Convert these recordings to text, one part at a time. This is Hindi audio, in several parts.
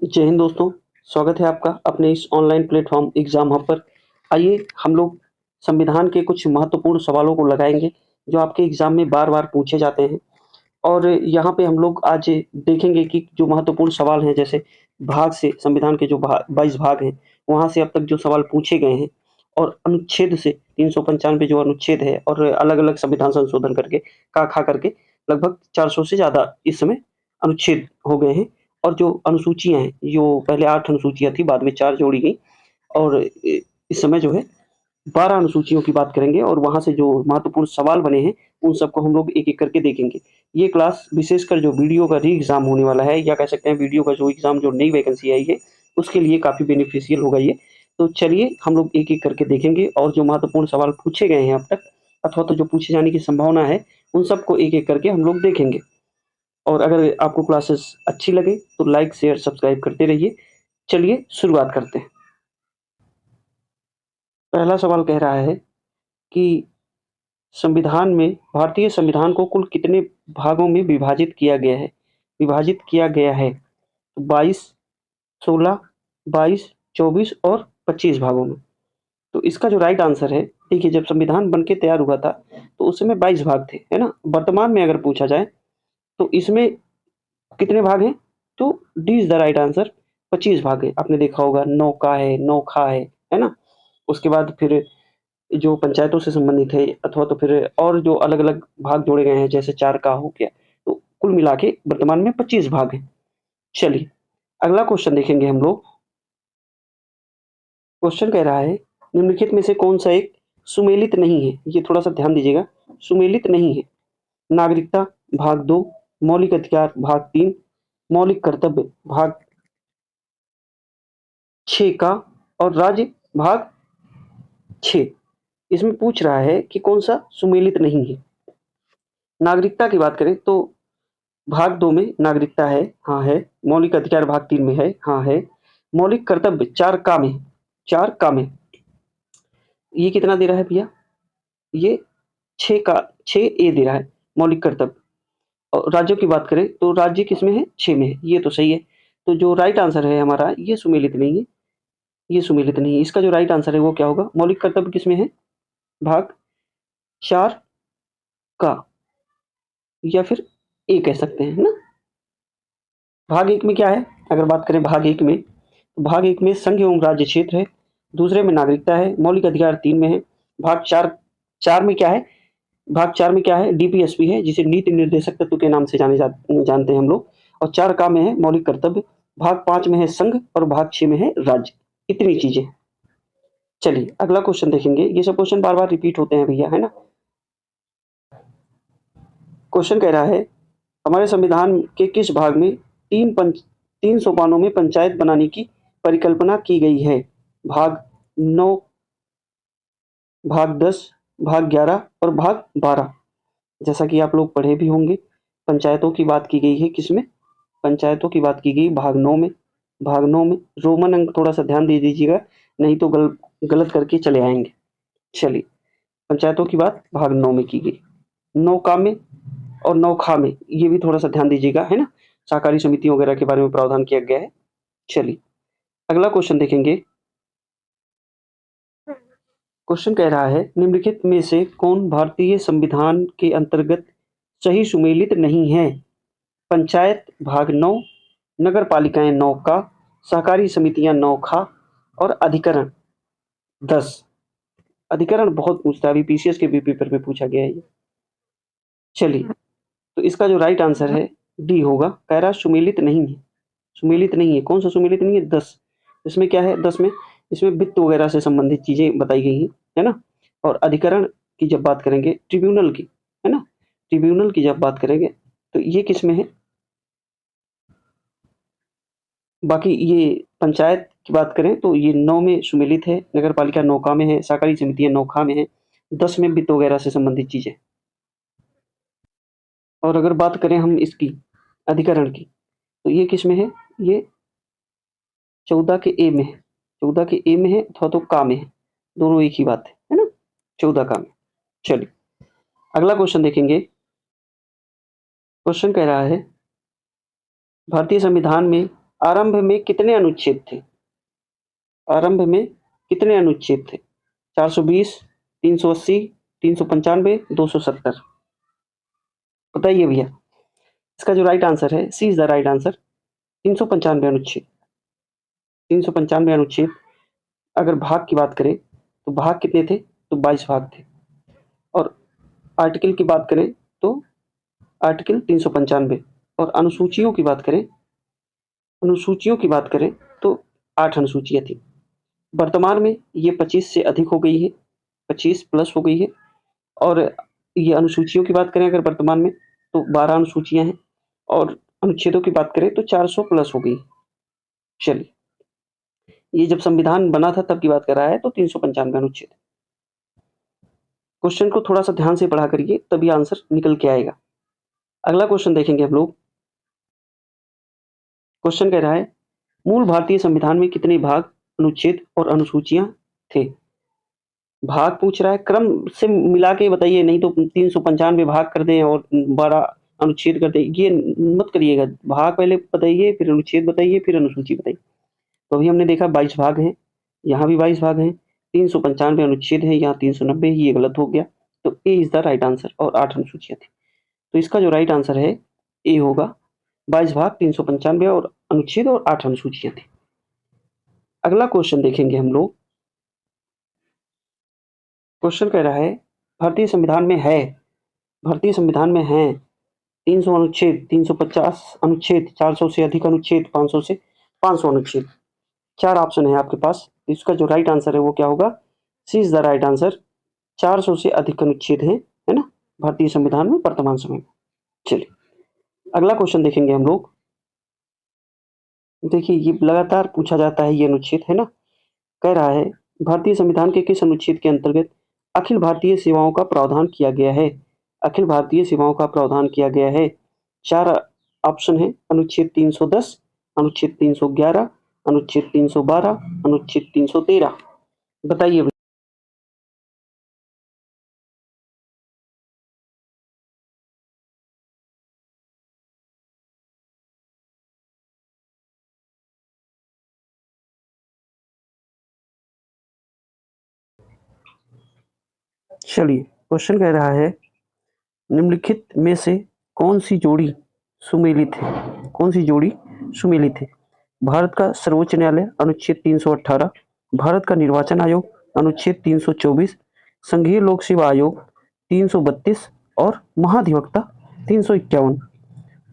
जय हिंद दोस्तों, स्वागत है आपका अपने इस ऑनलाइन प्लेटफ़ॉर्म एग्ज़ाम हब पर। आइए हम लोग संविधान के कुछ महत्वपूर्ण सवालों को लगाएँगे, जो आपके एग्ज़ाम में बार-बार पूछे जाते हैं। और यहाँ पे हम लोग आज देखेंगे कि जो महत्वपूर्ण सवाल हैं, जैसे भाग से संविधान के जो 22 भाग हैं, वहाँ से अब तक जो सवाल पूछे गए हैं और अनुच्छेद से 395 जो अनुच्छेद है और अलग-अलग संविधान संशोधन करके, खा करके लगभग 400 से ज़्यादा इस समय अनुच्छेद हो गए हैं। और जो अनुसूचियाँ हैं, जो पहले 8 अनुसूचियाँ थी, बाद में 4 जोड़ी गई और इस समय जो है 12 अनुसूचियों की बात करेंगे और वहाँ से जो महत्वपूर्ण सवाल बने हैं, उन सबको हम लोग एक-एक करके देखेंगे। ये क्लास विशेषकर जो वीडियो का री-एग्ज़ाम होने वाला है, या कह सकते हैं वीडियो का जो एग्ज़ाम जो नई वैकेंसी आई है, उसके लिए काफ़ी बेनिफिशियल होगा ये। तो चलिए हम लोग एक-एक करके देखेंगे और जो महत्वपूर्ण सवाल पूछे गए हैं अब तक, अथवा तो जो पूछे जाने की संभावना है, उन सबको एक-एक करके हम लोग देखेंगे। और अगर आपको क्लासेस अच्छी लगे तो लाइक, शेयर, सब्सक्राइब करते रहिए। चलिए शुरुआत करते हैं। पहला सवाल कह रहा है कि संविधान में भारतीय संविधान को कुल कितने भागों में विभाजित किया गया है? विभाजित किया गया है 22, 16, 22, 24 और 25 भागों में। तो इसका जो राइट आंसर है, देखिए जब संविधान बन के तैयार हुआ था, तो उस समय 22 भाग थे, है ना? वर्तमान में अगर पूछा जाए, तो इसमें कितने भाग हैं? तो D is the right answer, 25 भाग हैं। आपने देखा होगा नौका है, नोखा है ना? उसके बाद फिर जो पंचायतों से संबंधित है, अथवा तो फिर और जो अलग-अलग भाग जोड़े गए हैं, जैसे 4 का हो गया, तो कुल मिला के वर्तमान में 25 भाग हैं। चलिए, अगला क्वेश्चन देखेंगे हम लोग। क्वेश्चन कह रहा है, निम्नलिखित में से कौन-सा एक सुमेलित नहीं है? ये थोड़ा-सा ध्यान दीजिएगा, सुमेलित नहीं है। नागरिकता भाग 2, मौलिक अधिकार भाग 3, मौलिक कर्तव्य भाग 6 का और राज्य भाग 6। इसमें पूछ रहा है कि कौन-सा सुमेलित नहीं है। नागरिकता की बात करें तो भाग 2 में नागरिकता है, हाँ है। मौलिक अधिकार भाग 3 में है, हाँ है। मौलिक कर्तव्य 4 का में, 4 का में। ये कितना दे रहा है भैया? ये 6 का 6 ए दे रहा है मौलिक कर्तव्य। और राज्यों की बात करें तो राज्य किसमें है? 6 में है। ये तो सही है। तो जो राइट आंसर है हमारा, ये सुमेलित नहीं है, ये सुमेलित नहीं है। इसका जो राइट आंसर है वो क्या होगा? मौलिक कर्तव्य किसमें है? भाग 4 का, या फिर ए कह सकते हैं, है ना? भाग 1 में क्या है? अगर बात करें भाग 1 में, तो भाग 1 में संघ एवं राज्य क्षेत्र है, दूसरे में नागरिकता है, मौलिक अधिकार 3 में है। भाग 4 में क्या है? भाग 4 में क्या है? डीपीएसपी है, जिसे नीति निर्देशक तत्व के नाम से जानते हैं हम लोग। और 4 का में है मौलिक कर्तव्य, भाग 5 में है संघ और भाग 6 में है राज्य। इतनी चीजें। चलिए अगला क्वेश्चन देखेंगे। ये सब क्वेश्चन बार-बार रिपीट होते हैं भैया, है ना? क्वेश्चन कह रहा है, हमारे संविधान के किस भाग में 3 सोपानों में पंचायत बनाने की परिकल्पना की गई है? भाग 9, भाग 10, भाग 11 और भाग 12। जैसा कि आप लोग पढ़े भी होंगे, पंचायतों की बात की गई है किसमें? पंचायतों की बात की गई भाग 9 में। भाग 9 में रोमन अंक थोड़ा-सा ध्यान दे दीजिएगा, नहीं तो गलत करके चले आएँगे। चलिए, पंचायतों की बात भाग 9 में की गई। 9 का में और 9 खा में, ये भी थोड़ा-सा ध्यान दीजिएगा, है ना? सहकारी समितियों वगैरह के बारे में प्रावधान किया गया है। चलिए, अगला क्वेश्चन देखेंगे। क्वेश्चन कह रहा है, निम्नलिखित में से कौन भारतीय संविधान के अंतर्गत सही सुमेलित नहीं है? पंचायत भाग 9, नगर पालिकाएं 9 का, सहकारी समितियां 9 खा और अधिकरण 10। अधिकरण बहुत पूछता है, अभी पीसीएस के भी पेपर में पूछा गया है ये। चलिए, तो इसका जो राइट आंसर है डी होगा। कह रहा सुमेलित नहीं है, सुमेलित नहीं है। कौन सा सुमेलित नहीं है? 10। इसमें क्या है 10 में? इसमें वित्त वगैरह से संबंधित चीजें बताई गई हैं, है ना? और अधिकरण की जब बात करेंगे, ट्रिब्यूनल की, है ना? ट्रिब्यूनल की जब बात करेंगे तो ये किस में है? बाकी ये पंचायत की बात करें तो ये 9 में सुमेलित है, नगर पालिका 9 का में है, सहकारी समितियां 9 खा में है, 10 में वित्त वगैरह से संबंधित चीजें। और अगर बात करें हम इसकी अधिकरण की, तो ये किस में है? ये 14 के ए में है, 14 के ए में है अथवा तो का में है, दोनों एक ही बात है ना? 14 का में। चलिए अगला क्वेश्चन देखेंगे। क्वेश्चन कह रहा है, भारतीय संविधान में आरंभ में कितने अनुच्छेद थे? आरंभ में कितने अनुच्छेद थे? 420, 380, 395, 270। बताइए भैया। इसका जो राइट आंसर है, सी इज द राइट आंसर, 395 अनुच्छेद। 395 अनुच्छेद। अगर भाग की बात करें तो भाग कितने थे? तो 22 भाग थे। और आर्टिकल की बात करें तो आर्टिकल 395। और अनुसूचियों की बात करें तो 8 अनुसूचियां थी। वर्तमान में ये 25 से अधिक हो गई है, 25 प्लस हो गई है। और ये अनुसूचियों की बात करें अगर वर्तमान में तो 12 अनुसूचियां हैं। और अनुच्छेदों की बात करें तो 400 प्लस हो गई। चलिए, ये जब संविधान बना था तब की बात कर रहा है, तो 395 अनुच्छेद। क्वेश्चन को थोड़ा सा ध्यान से पढ़ा करिए, तभी आंसर निकल के आएगा। अगला क्वेश्चन देखेंगे हम लोग। क्वेश्चन कह रहा है, मूल भारतीय संविधान में कितने भाग, अनुच्छेद और अनुसूचियां थे? भाग पूछ रहा है, क्रम से मिला के बताइए, नहीं तो 395 भाग कर दें और 12 अनुच्छेद कर दें, ये मत करिएगा। भाग पहले बताइए, फिर अनुच्छेद बताइए, फिर अनुसूची बताइए। तो अभी हमने देखा 22 भाग हैं, यहाँ भी 22 भाग हैं, 395 अनुच्छेद है, यहाँ 390, ये गलत हो गया। तो ए इज द राइट आंसर, और 8 अनुसूचियां थी। तो इसका जो राइट आंसर है ए होगा, 22 भाग, 395 और अनुच्छेद और 8 अनुसूचियां थी। अगला क्वेश्चन देखेंगे हम लोग। क्वेश्चन कह रहा है, भारतीय संविधान में है 300 अनुच्छेद, 350 अनुच्छेद, 400 से अधिक अनुच्छेद, 500 से 500 अनुच्छेद। 4 ऑप्शन है आपके पास। इसका जो राइट आंसर है वो क्या होगा? सी इज द राइट आंसर, 400 से अधिक अनुच्छेद है ना, भारतीय संविधान में वर्तमान समय में। चलिए, अगला क्वेश्चन देखेंगे हम लोग। देखिए, ये लगातार पूछा जाता है, ये अनुच्छेद है ना। कह रहा है, भारतीय संविधान के किस अनुच्छेद के अंतर्गत अखिल भारतीय सेवाओं का प्रावधान किया गया है? अखिल भारतीय सेवाओं का प्रावधान किया गया है। 4 ऑप्शन है, अनुच्छेद 310, अनुच्छेद 311, अनुच्छेद 312, अनुच्छेद 313। बताइए भैया। चलिए, क्वेश्चन कह रहा है, निम्नलिखित में से कौन सी जोड़ी सुमेलित है? कौन सी जोड़ी सुमेलित है? भारत का सर्वोच्च न्यायालय, अनुच्छेद 318, भारत का निर्वाचन आयोग, अनुच्छेद 324, संघीय लोक सेवा आयोग 332 और महाधिवक्ता 351।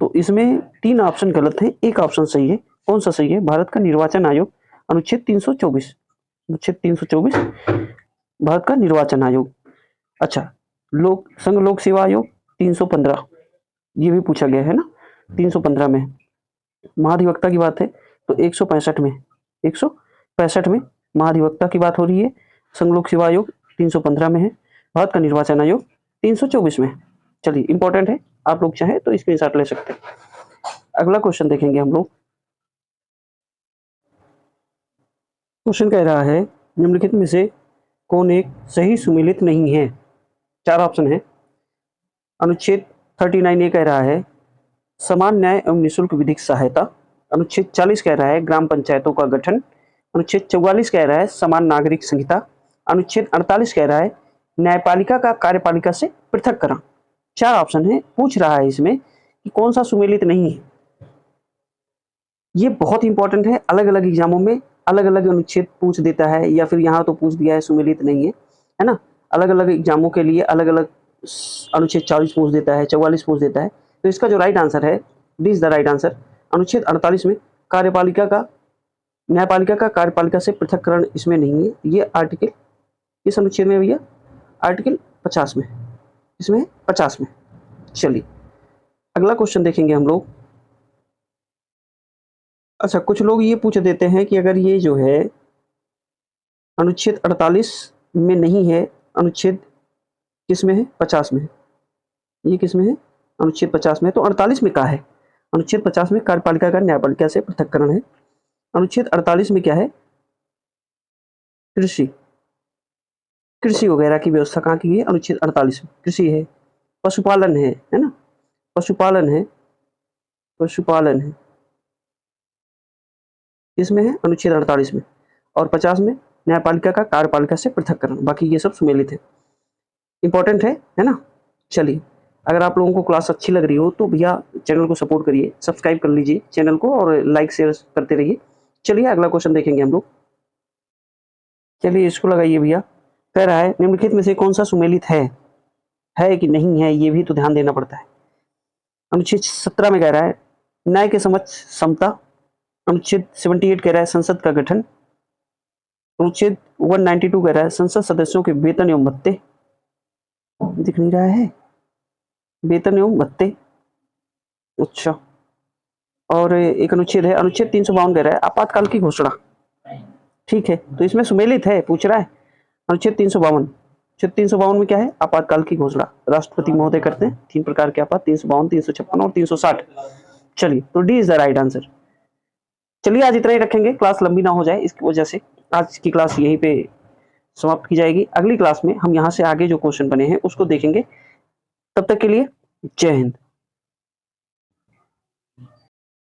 तो इसमें 3 ऑप्शन गलत है, एक ऑप्शन सही है। कौन सा सही है? भारत का निर्वाचन आयोग, अनुच्छेद 324, अनुच्छेद 324 भारत का निर्वाचन आयोग। अच्छा, संघ लोक सेवा आयोग 315, ये भी पूछा गया है ना, 315 में। महाधिवक्ता की बात है तो 165 में महाधिवक्ता की बात हो रही है। संघ लोक सेवा आयोग 315 में है, भारत का निर्वाचन आयोग 324 में। चलिए, इंपॉर्टेंट है, आप लोग चाहें तो स्क्रीनशॉट ले सकते हैं। अगला क्वेश्चन देखेंगे हम लोग। क्वेश्चन कह रहा है, निम्नलिखित में से कौन एक सही सुमेलित नहीं है? 4 ऑप्शन है। अनुच्छेद 39 ए कह रहा है, समान न्याय एवं निःशुल्क विधिक सहायता। अनुच्छेद 40 कह रहा है, ग्राम पंचायतों का गठन। अनुच्छेद 44 कह रहा है, समान नागरिक संहिता। अनुच्छेद 48 कह रहा है, न्यायपालिका का कार्यपालिका से पृथक्करण। 4 ऑप्शन है, पूछ रहा है इसमें कि कौन सा सुमेलित नहीं है। ये बहुत इंपॉर्टेंट है, अलग अलग एग्जामों में अलग अलग अनुच्छेद पूछ देता है, या फिर यहाँ तो पूछ दिया है सुमेलित नहीं है ना। अलग अलग एग्जामों के लिए अलग अलग अनुच्छेद 40 पूछ देता है, 44 पूछ देता है। तो इसका जो राइट आंसर है, D is the right answer, अनुच्छेद 48 में न्यायपालिका का कार्यपालिका से पृथक्करण इसमें नहीं है। ये आर्टिकल किस अनुच्छेद में भैया? आर्टिकल 50 में, इसमें 50 में। चलिए, अगला क्वेश्चन देखेंगे हम लोग। अच्छा, कुछ लोग ये पूछ देते हैं कि अगर ये जो है अनुच्छेद 48 में नहीं है, अनुच्छेद किस में है? 50 में है। ये किस में है? अनुच्छेद 50 में। तो 48 में क्या है? अनुच्छेद 50 में कार्यपालिका का न्यायपालिका से पृथक्करण है। अनुच्छेद 48 में क्या है? कृषि वगैरह की व्यवस्था कहाँ की है? अनुच्छेद 48 में कृषि है, पशुपालन है ना, पशुपालन है। इसमें है अनुच्छेद 48 में, और 50 में न्यायपालिका का कार्यपालिका से पृथककरण। बाकी ये सब सुमेलित है, इंपॉर्टेंट है ना। चलिए, अगर आप लोगों को क्लास अच्छी लग रही हो तो भैया चैनल को सपोर्ट करिए, सब्सक्राइब कर लीजिए चैनल को और लाइक शेयर करते रहिए। चलिए अगला क्वेश्चन देखेंगे हम लोग। चलिए इसको लगाइए भैया। कह रहा है निम्नलिखित में से कौन सा सुमेलित है कि नहीं है, ये भी तो ध्यान देना पड़ता है। अनुच्छेद 17 में कह रहा है न्याय के समक्ष समता। अनुच्छेद 78 कह रहा है संसद का गठन। अनुच्छेद 192 कह रहा है संसद सदस्यों के वेतन एवं भत्ते। दिख नहीं रहा है, वेतन एवं भत्ते, अच्छा। और एक अनुच्छेद है, अनुच्छेद 352 कह रहा है आपातकाल की घोषणा। ठीक है, तो इसमें सुमेलित है, पूछ रहा है अनुच्छेद 352। अनुच्छेद 352 में क्या है, आपातकाल की घोषणा राष्ट्रपति महोदय करते हैं। 3 प्रकार के आपात, 352, 356 और 360। चलिए, तो D is the right answer. चलिए आज इतना ही रखेंगे, क्लास लंबी ना हो जाए इसकी वजह से आज की क्लास यहीं पे समाप्त की जाएगी। अगली क्लास में हम यहाँ से आगे जो क्वेश्चन बने हैं उसको देखेंगे। तब तक के लिए जय हिंद।